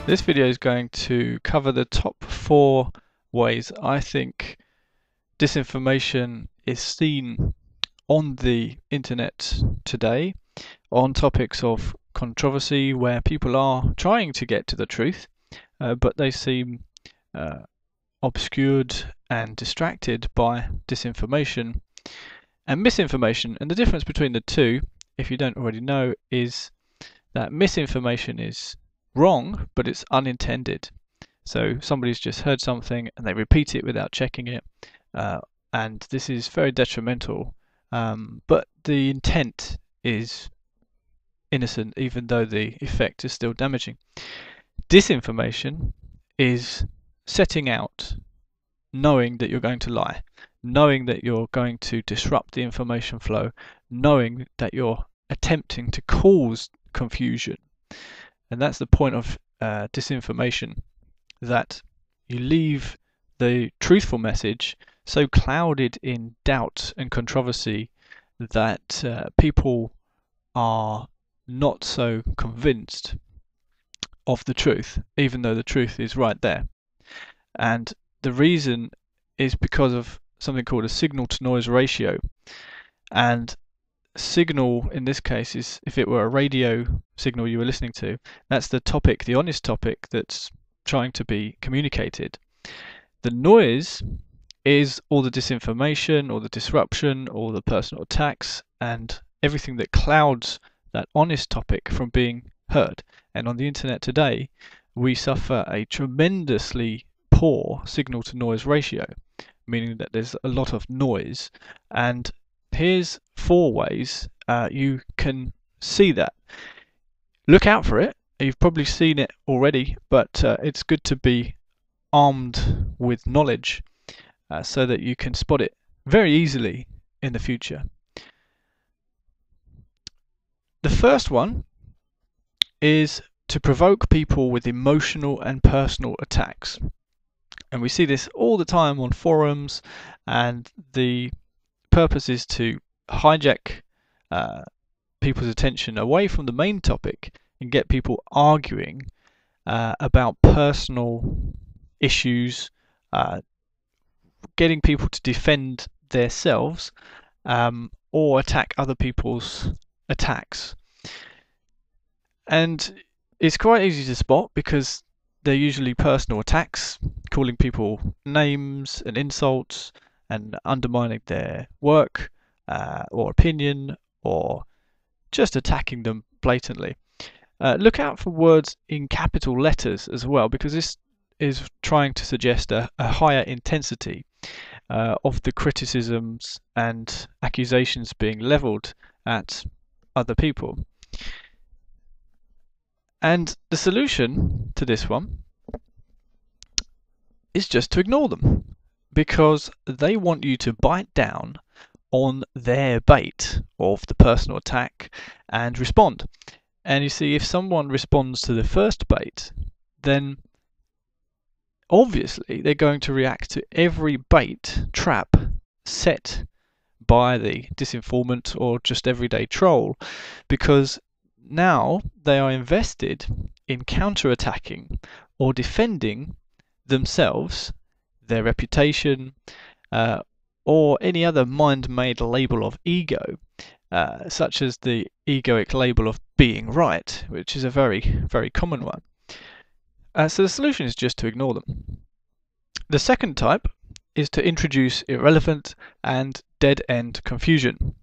This video is going to cover the top 4 ways I think disinformation is seen on the internet today on topics of controversy where people are trying to get to the truth, but they seem obscured and distracted by disinformation and misinformation. And the difference between the two, if you don't already know, is that misinformation is wrong, but it's unintended. So somebody's just heard something and they repeat it without checking it, and this is very detrimental. But the intent is innocent, even though the effect is still damaging. Disinformation is setting out knowing that you're going to lie, knowing that you're going to disrupt the information flow, knowing that you're attempting to cause confusion. And that's the point of disinformation, that you leave the truthful message so clouded in doubt and controversy that people are not so convinced of the truth, even though the truth is right there. And the reason is because of something called a signal to noise ratio. And signal in this case is, if it were a radio signal you were listening to, that's the topic, the honest topic that's trying to be communicated. The noise is all the disinformation or the disruption or the personal attacks and everything that clouds that honest topic from being heard. And on the internet today, we suffer a tremendously poor signal to noise ratio, meaning that there's a lot of noise. And here's 4 ways you can see that. Look out for it. You've probably seen it already, but it's good to be armed with knowledge so that you can spot it very easily in the future. The first one is to provoke people with emotional and personal attacks. And we see this all the time on forums, and the purpose is to hijack people's attention away from the main topic and get people arguing about personal issues, getting people to defend themselves or attack other people's attacks. And it's quite easy to spot because they're usually personal attacks, calling people names and insults and undermining their work or opinion, or just attacking them blatantly. Look out for words in capital letters as well, because this is trying to suggest a higher intensity of the criticisms and accusations being leveled at other people. And the solution to this one is just to ignore them, because they want you to bite down on their bait of the personal attack and respond. And you see, if someone responds to the first bait, then obviously they're going to react to every bait trap set by the disinformant or just everyday troll, because now they are invested in counter-attacking or defending themselves, their reputation, or any other mind-made label of ego, such as the egoic label of being right, which is a very, very common one. So the solution is just to ignore them. The second type is to introduce irrelevant and dead-end confusion.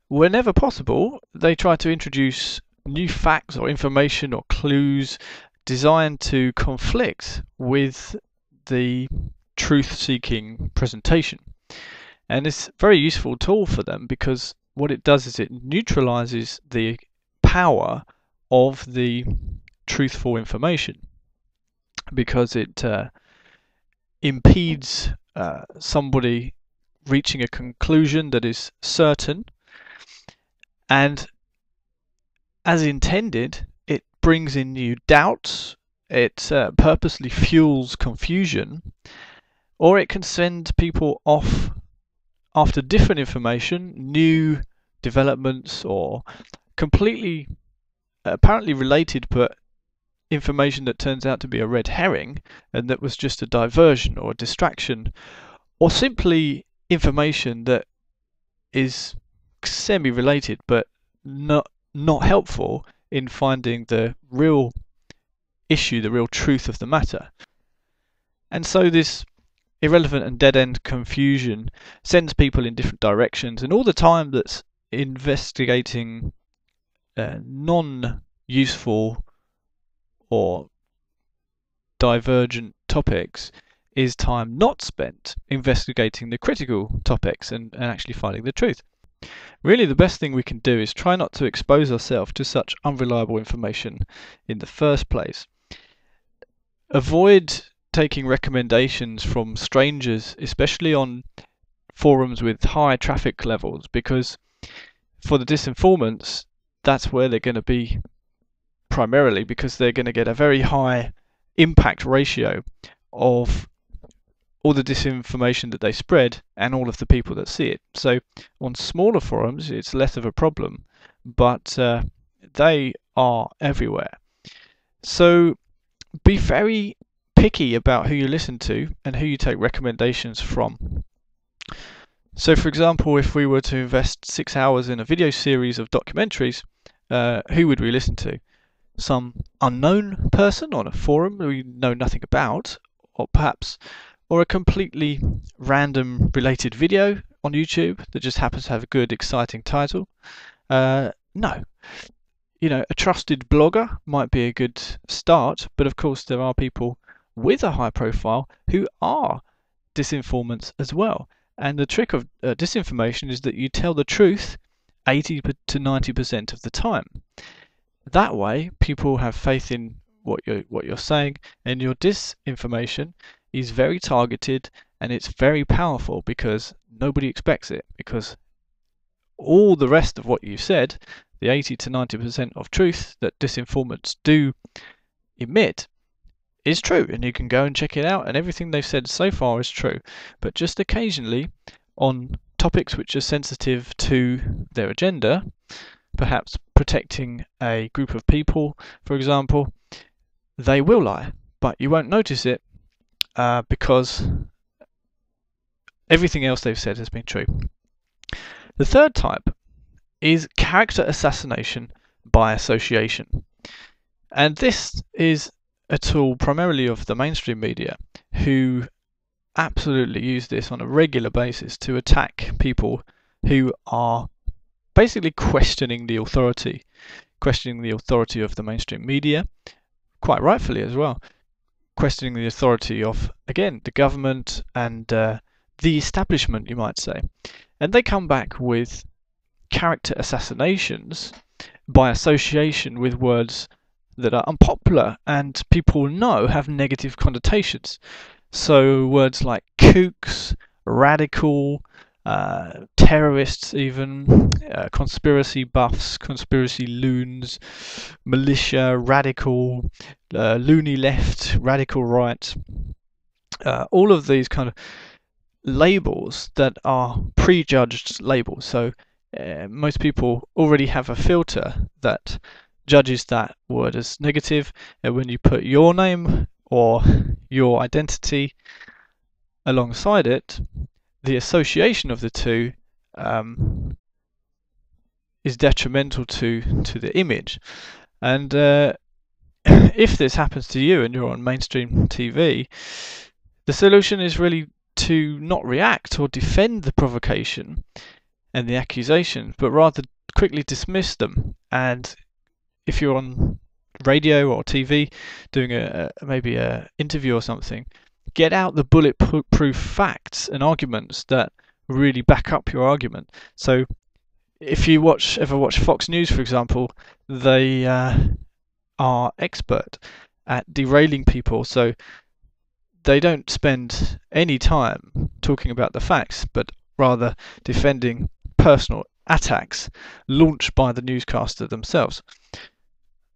Whenever possible, they try to introduce new facts or information or clues designed to conflict with the truth-seeking presentation. And it's a very useful tool for them, because what it does is it neutralizes the power of the truthful information, because it impedes somebody reaching a conclusion that is certain, and as intended, it brings in new doubts, it purposely fuels confusion, or it can send people off after different information, new developments, or completely apparently related but information that turns out to be a red herring and that was just a diversion or a distraction, or simply information that is semi-related but not helpful in finding the real issue, the real truth of the matter. And so this irrelevant and dead-end confusion sends people in different directions, and all the time that's investigating non-useful or divergent topics is time not spent investigating the critical topics and actually finding the truth. Really, the best thing we can do is try not to expose ourselves to such unreliable information in the first place. Avoid taking recommendations from strangers, especially on forums with high traffic levels, because for the disinformants, that's where they're going to be primarily, because they're going to get a very high impact ratio of all the disinformation that they spread and all of the people that see it. So on smaller forums, it's less of a problem, but they are everywhere. So be very picky about who you listen to and who you take recommendations from. So for example, if we were to invest 6 hours in a video series of documentaries, who would we listen to? Some unknown person on a forum we know nothing about, or a completely random related video on YouTube that just happens to have a good, exciting title? No. A trusted blogger might be a good start, but of course there are people with a high profile who are disinformants as well. And the trick of disinformation is that you tell the truth 80 to 90% of the time. That way, people have faith in what you're saying, and your disinformation is very targeted and it's very powerful because nobody expects it, because all the rest of what you said, the 80 to 90% of truth that disinformants do emit, is true, and you can go and check it out, and everything they've said so far is true. But just occasionally, on topics which are sensitive to their agenda, perhaps protecting a group of people, for example, they will lie, but you won't notice it because everything else they've said has been true. The third type is character assassination by association. And this is a tool primarily of the mainstream media, who absolutely use this on a regular basis to attack people who are basically questioning the authority of the mainstream media, quite rightfully as well, questioning the authority of, again, the government and the establishment, you might say. And they come back with character assassinations by association with words that are unpopular and people know have negative connotations. So words like kooks, radical, terrorists even, conspiracy buffs, conspiracy loons, militia, radical, loony left, radical right, all of these kind of labels that are prejudged labels. So most people already have a filter that judges that word as negative, and when you put your name or your identity alongside it, the association of the two is detrimental to the image. And if this happens to you and you're on mainstream TV, the solution is really to not react or defend the provocation and the accusation, but rather quickly dismiss them. And if you're on radio or TV doing maybe an interview or something, get out the bulletproof facts and arguments that really back up your argument. So if you ever watch Fox News, for example, they are expert at derailing people. So they don't spend any time talking about the facts, but rather defending personal attacks launched by the newscaster themselves.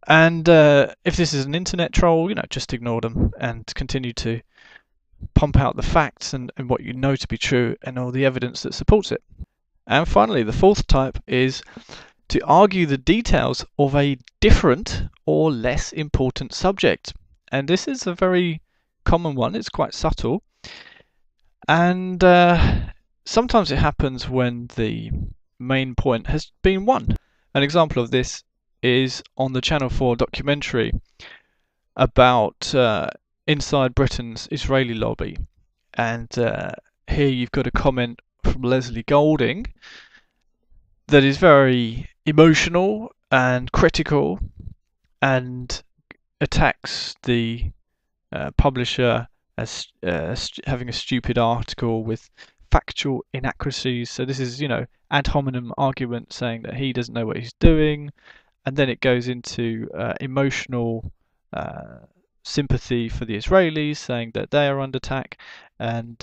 And if this is an internet troll, just ignore them and continue to pump out the facts and what you know to be true and all the evidence that supports it. And finally, the fourth type is to argue the details of a different or less important subject. And this is a very common one. It's quite subtle. And sometimes it happens when the main point has been won. An example of this is on the Channel 4 documentary about inside Britain's Israeli lobby. And here you've got a comment from Leslie Golding that is very emotional and critical and attacks the publisher as having a stupid article with factual inaccuracies. So this is, ad hominem argument saying that he doesn't know what he's doing, and then it goes into emotional sympathy for the Israelis, saying that they are under attack, and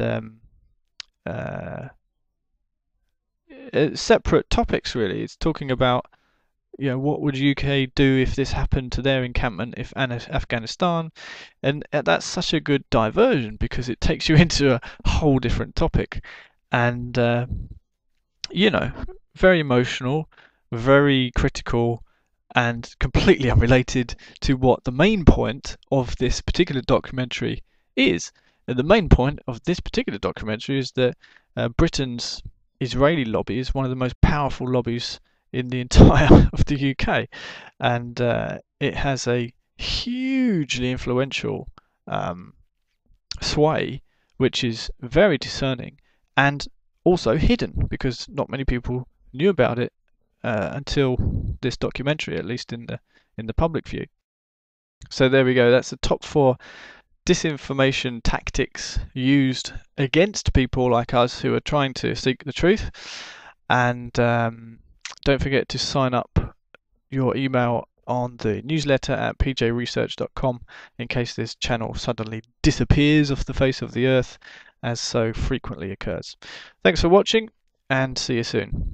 separate topics really. It's talking about what would UK do if this happened to their encampment, if Afghanistan, and that's such a good diversion because it takes you into a whole different topic, and very emotional, very critical, and completely unrelated to what the main point of this particular documentary is. And the main point of this particular documentary is that Britain's Israeli lobby is one of the most powerful lobbies in the entire of the UK, and it has a hugely influential sway, which is very discerning and also hidden because not many people knew about it until this documentary, at least in the public view. So there we go. That's the top 4 disinformation tactics used against people like us who are trying to seek the truth. And don't forget to sign up your email on the newsletter at PJResearch.com in case this channel suddenly disappears off the face of the earth, as so frequently occurs. Thanks for watching, and see you soon.